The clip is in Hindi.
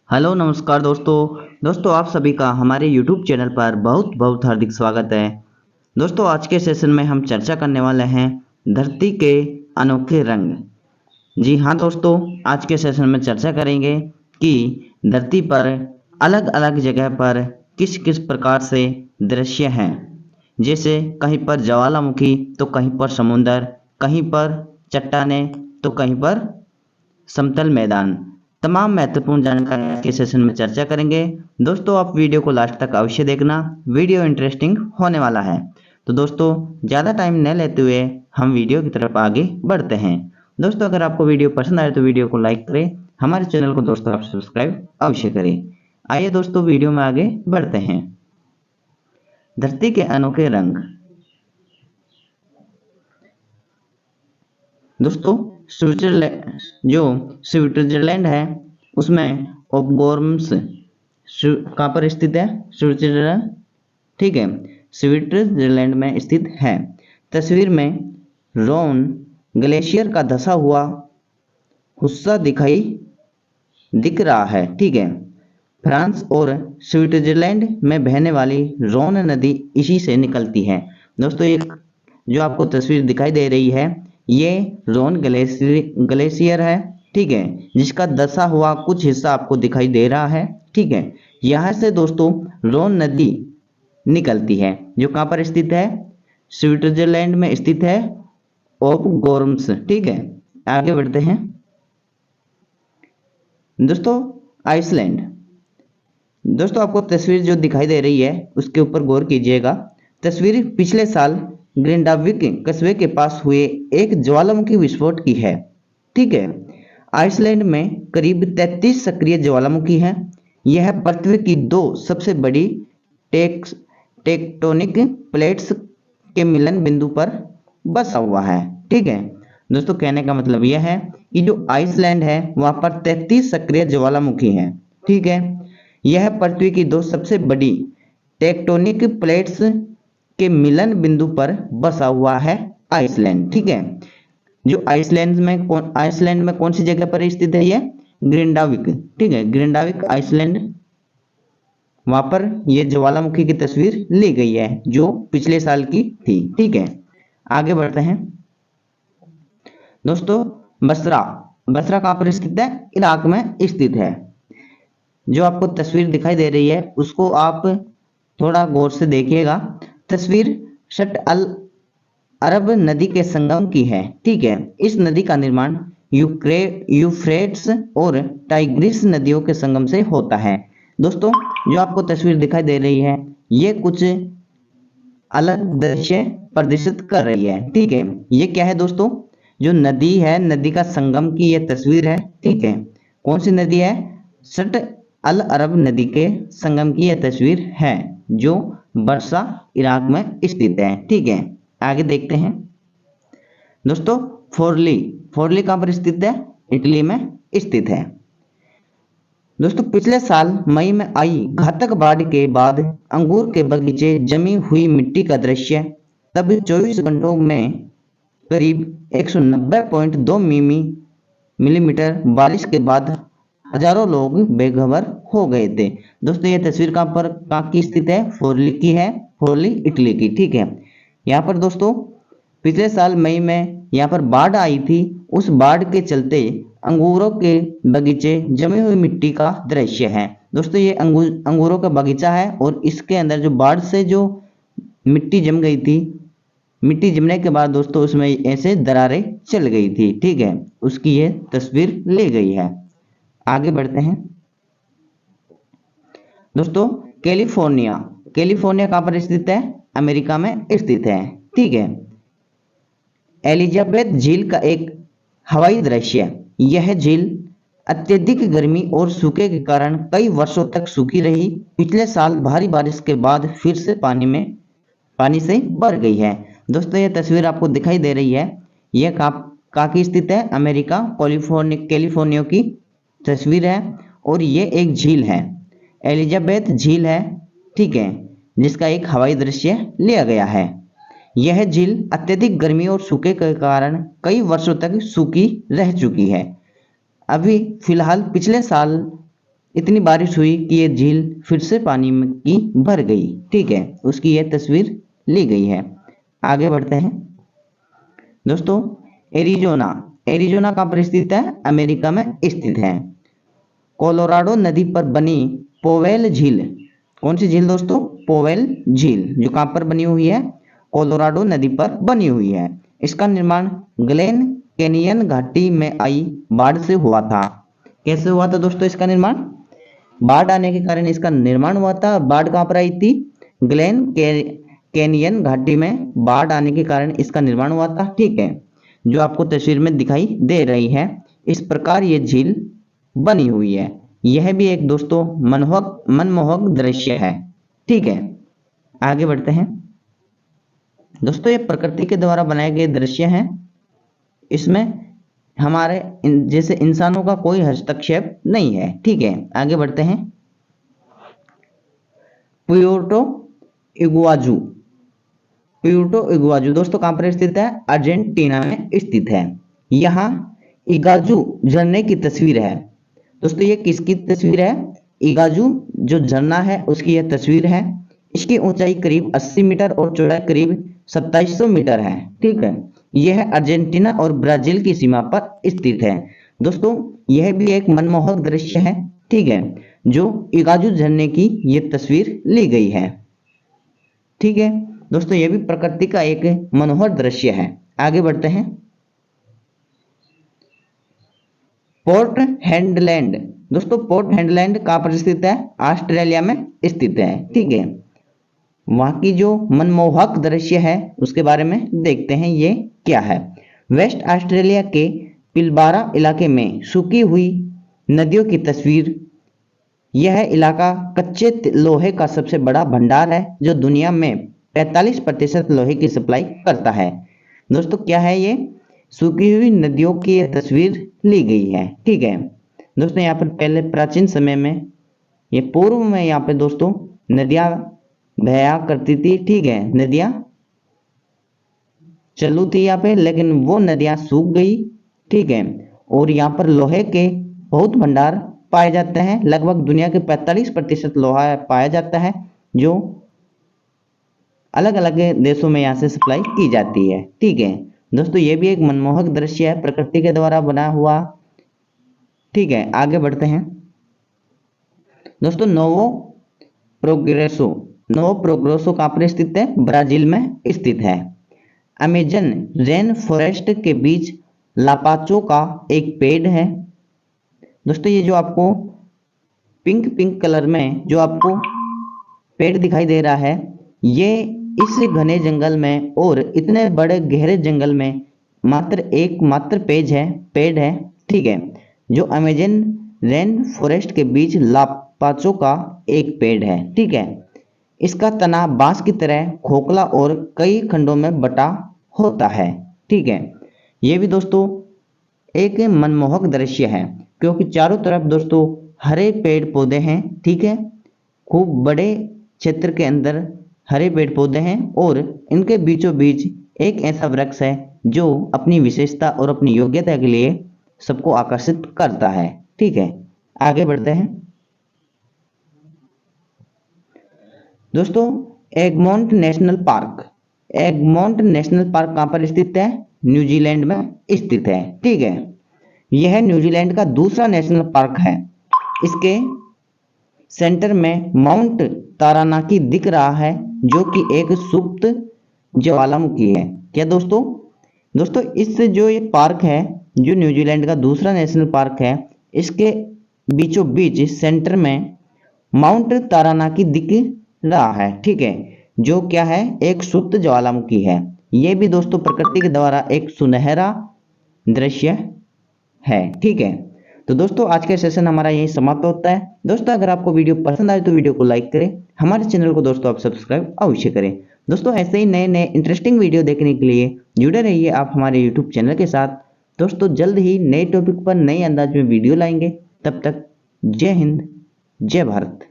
हेलो नमस्कार दोस्तों आप सभी का हमारे यूट्यूब चैनल पर बहुत बहुत हार्दिक स्वागत है। दोस्तों आज के सेशन में हम चर्चा करने वाले हैं धरती के अनोखे रंग। जी हाँ दोस्तों, आज के सेशन में चर्चा करेंगे कि धरती पर अलग अलग जगह पर किस किस प्रकार से दृश्य हैं। जैसे कहीं पर ज्वालामुखी तो कहीं पर समुंदर, कहीं पर चट्टानें तो कहीं पर समतल मैदान। तमाम महत्वपूर्ण जानकारी आज के सेशन में चर्चा करेंगे। दोस्तों आप वीडियो को लास्ट तक अवश्य देखना, वीडियो इंटरेस्टिंग होने वाला है। तो दोस्तों ज़्यादा टाइम न लेते हुए हम वीडियो की तरफ आगे बढ़ते हैं। दोस्तों अगर आपको वीडियो पसंद आए तो वीडियो को लाइक करें, हमारे चैनल को दोस्तों आप सब्सक्राइब अवश्य करें। आइए दोस्तों वीडियो में आगे बढ़ते हैं। धरती के अनोखे रंग। दोस्तों स्विट्जरलैंड, जो स्विट्जरलैंड है उसमें ओपगोर्म्स कहाँ पर स्थित है? स्विट्जरलैंड, ठीक है, स्विट्जरलैंड में स्थित है। तस्वीर में रोन ग्लेशियर का धसा हुआ हिस्सा दिख रहा है, ठीक है। फ्रांस और स्विट्जरलैंड में बहने वाली रोन नदी इसी से निकलती है। दोस्तों एक जो आपको तस्वीर दिखाई दे रही है ये रोन ग्लेशियर है, ठीक है, जिसका धसा हुआ कुछ हिस्सा आपको दिखाई दे रहा है, ठीक है। यहाँ से दोस्तों रोन नदी निकलती है जो कहाँ पर स्थित है? स्विट्जरलैंड में स्थित है, ओपगोर्म्स, ठीक है। आगे बढ़ते हैं दोस्तों। आइसलैंड। दोस्तों आपको तस्वीर जो दिखाई दे रही है उसके ऊपर गौर कीजिएगा। तस्वीर पिछले साल ग्रेंडाविक कस्बे के पास हुए एक ज्वालामुखी विस्फोट की है, ठीक है। आइसलैंड में करीब 33 सक्रिय ज्वालामुखी हैं। यह पृथ्वी की दो सबसे बड़ी टेक्टोनिक प्लेट्स के मिलन बिंदु पर बसा हुआ है, ठीक है। दोस्तों कहने का मतलब यह है कि जो आइसलैंड है वहां पर 33 सक्रिय ज्वालामुखी हैं, ठीक है। यह पृथ्वी की दो सबसे बड़ी टेक्टोनिक प्लेट्स के मिलन बिंदु पर बसा हुआ है आइसलैंड, ठीक है। जो आइसलैंड में कौन सी जगह पर स्थित है? यह ग्रिंडाविक, ठीक है, ग्रिंडाविक आइसलैंड, वहां पर यह ज्वालामुखी की तस्वीर ली गई है जो पिछले साल की थी, ठीक है। आगे बढ़ते हैं दोस्तों। बसरा। बसरा कहां पर स्थित है? इराक में स्थित है। जो आपको तस्वीर दिखाई दे रही है उसको आप थोड़ा गौर से देखिएगा। तस्वीर शट अल अरब नदी के संगम की है, ठीक है। इस नदी का निर्माण यूफ्रेट्स और टाइग्रिस नदियों के संगम से होता है। दोस्तों जो आपको तस्वीर दिखाई दे रही है ये कुछ अलग दृश्य प्रदर्शित कर रही है, ठीक है। ये क्या है दोस्तों? जो नदी है, नदी का संगम की ये तस्वीर है, ठीक है। कौन सी नदी है? शट अल अरब नदी के संगम की यह तस्वीर है जो बरसा इराक में स्थित है, ठीक है। आगे देखते हैं दोस्तों। फोरली। फोरली कहां पर स्थित है? इटली में स्थित है। दोस्तों पिछले साल मई में आई घातक बाढ़ के बाद अंगूर के बगीचे जमी हुई मिट्टी का दृश्य, तब 24 घंटों में करीब 190.2 मिलीमीटर बारिश के बाद हजारों लोग बेखबर हो गए थे। दोस्तों ये तस्वीर कहाँ की स्थित है? फोरली की है, फोरली इटली की, ठीक है। यहाँ पर दोस्तों पिछले साल मई में यहाँ पर बाढ़ आई थी, उस बाढ़ के चलते अंगूरों के बगीचे जमी हुई मिट्टी का दृश्य है। दोस्तों ये अंगूरों का बगीचा है और इसके अंदर जो बाढ़ से जो मिट्टी जम गई थी, मिट्टी जमने के बाद दोस्तों उसमें ऐसे दरारें चल गई थी, ठीक है, उसकी ये तस्वीर ली गई है। आगे बढ़ते हैं दोस्तों। कैलिफोर्निया। कैलिफोर्निया कहां पर स्थित है? अमेरिका में स्थित है, ठीक है। एलिजाबेथ झील का एक हवाई दृश्य। यह झील अत्यधिक गर्मी और सूखे के कारण कई वर्षों तक सूखी रही। पिछले साल भारी बारिश के बाद फिर से पानी से भर गई है। दोस्तों यह तस्वीर आपको दिखाई दे रही है, यह कहाँ की स्थित है? अमेरिका कैलिफोर्निया की तस्वीर है और ये एक झील है, एलिजाबेथ झील है, ठीक है, जिसका एक हवाई दृश्य लिया गया है। यह झील अत्यधिक गर्मी और सूखे के कारण कई वर्षों तक सूखी रह चुकी है। अभी फिलहाल पिछले साल इतनी बारिश हुई कि ये झील फिर से पानी में की भर गई। ठीक है, उसकी यह तस्वीर ली गई है। आगे बढ़ते हैं दोस्तों। एरिजोना, एरिजोना कहाँ पर स्थित है? अमेरिका में स्थित है। कोलोराडो नदी पर बनी पोवेल झील, कौन सी झील दोस्तों? पोवेल झील, जो कहाँ पर बनी हुई है? कोलोराडो नदी पर बनी हुई है। इसका निर्माण ग्लेन कैनियन घाटी में आई बाढ़ से हुआ था। कैसे हुआ था दोस्तों इसका निर्माण? बाढ़ आने के कारण इसका निर्माण हुआ था। बाढ़ कहाँ पर आई थी? ग्लेन कैनियन घाटी में बाढ़ आने के कारण इसका निर्माण हुआ था। ठीक है, जो आपको तस्वीर में दिखाई दे रही है, इस प्रकार ये झील बनी हुई है। यह भी एक दोस्तों मनमोहक दृश्य है। ठीक है, आगे बढ़ते हैं दोस्तों। ये प्रकृति के द्वारा बनाए गए दृश्य हैं। इसमें हमारे जैसे इंसानों का कोई हस्तक्षेप नहीं है। ठीक है, आगे बढ़ते हैं। पुएर्टो इगुआजू, पुएर्टो इगुआजू दोस्तों कहां पर स्थित है? अर्जेंटीना में स्थित है। यहाँ इगाजू झरने की तस्वीर है। दोस्तों ये किसकी तस्वीर है? इगाजू जो झरना है उसकी यह तस्वीर है। इसकी ऊंचाई करीब 80 मीटर और चौड़ाई करीब 2700 मीटर है। ठीक है, यह अर्जेंटीना और ब्राजील की सीमा पर स्थित है। दोस्तों यह भी एक मनमोहक दृश्य है। ठीक है, जो इगाजू झरने की यह तस्वीर ली गई है। ठीक है दोस्तों, यह भी प्रकृति का एक मनोहर दृश्य है। आगे बढ़ते हैं। पोर्ट हैडलैंड, दोस्तों पोर्ट हैडलैंड कहां पर स्थित है? ऑस्ट्रेलिया में स्थित है। ठीक है, वहां की जो मनमोहक दृश्य है उसके बारे में देखते हैं ये क्या है। वेस्ट ऑस्ट्रेलिया के पिलबारा इलाके में सूखी हुई नदियों की तस्वीर। यह इलाका कच्चे लोहे का सबसे बड़ा भंडार है, जो दुनिया में 45% लोहे की सप्लाई करता है। दोस्तों क्या है ये? सूखी हुई नदियों की तस्वीर ली गई है। ठीक है दोस्तों, यहाँ पर पहले प्राचीन समय में, ये पूर्व में यहाँ पे दोस्तों नदियां बहया करती थी। ठीक है, नदियां चालू थी यहाँ पे, लेकिन वो नदियां सूख गई। ठीक है, और यहाँ पर लोहे के बहुत भंडार पाए जाते हैं। लगभग दुनिया के 45% लोहा पाया जाता है, जो अलग अलग देशों में यहाँ से सप्लाई की जाती है। ठीक है दोस्तों, ये भी एक मनमोहक दृश्य है, प्रकृति के द्वारा बना हुआ। ठीक है, आगे बढ़ते हैं दोस्तों। नोवो प्रोग्रेसो कहां पर स्थित है? ब्राजील में स्थित है। अमेजन रेन फॉरेस्ट के बीच लापाचो का एक पेड़ है। दोस्तों ये जो आपको पिंक कलर में जो आपको पेड़ दिखाई दे रहा है, ये इस घने जंगल में और इतने बड़े गहरे जंगल में मात्र पेड़ है। ठीक है, जो अमेजन रेन फॉरेस्ट के बीच लापाचो का एक पेड़ है। ठीक है, इसका तना बांस की तरह खोखला और कई खंडों में बटा होता है। ठीक है, ये भी दोस्तों एक मनमोहक दृश्य है, क्योंकि चारों तरफ दोस्तों हरे पेड़ पौधे हैं। ठीक है, खूब बड़े क्षेत्र के अंदर हरे पेड़ पौधे हैं, और इनके बीचों बीच एक ऐसा वृक्ष है जो अपनी विशेषता और अपनी योग्यता के लिए सबको आकर्षित करता है। ठीक है, आगे बढ़ते हैं दोस्तों। एगमोंट नेशनल पार्क कहां पर स्थित है? न्यूजीलैंड में स्थित है। ठीक है, यह न्यूजीलैंड का दूसरा नेशनल पार्क है। इसके सेंटर में माउंट तारानाकी दिख रहा है, जो कि एक सुप्त ज्वालामुखी है। क्या दोस्तों इस जो ये पार्क है, जो न्यूजीलैंड का दूसरा नेशनल पार्क है, इसके बीचों बीच सेंटर में माउंट तारानाकी दिख रहा है। ठीक है, जो क्या है? एक सुप्त ज्वालामुखी है। यह भी दोस्तों प्रकृति के द्वारा एक सुनहरा दृश्य है। ठीक है, तो दोस्तों आज का सेशन हमारा यही समाप्त होता है। दोस्तों अगर आपको वीडियो पसंद आए तो वीडियो को लाइक करें, हमारे चैनल को दोस्तों आप सब्सक्राइब अवश्य करें। दोस्तों ऐसे ही नए इंटरेस्टिंग वीडियो देखने के लिए जुड़े रहिए आप हमारे यूट्यूब चैनल के साथ। दोस्तों जल्द ही नए टॉपिक पर नए अंदाज में वीडियो लाएंगे। तब तक जय हिंद, जय भारत।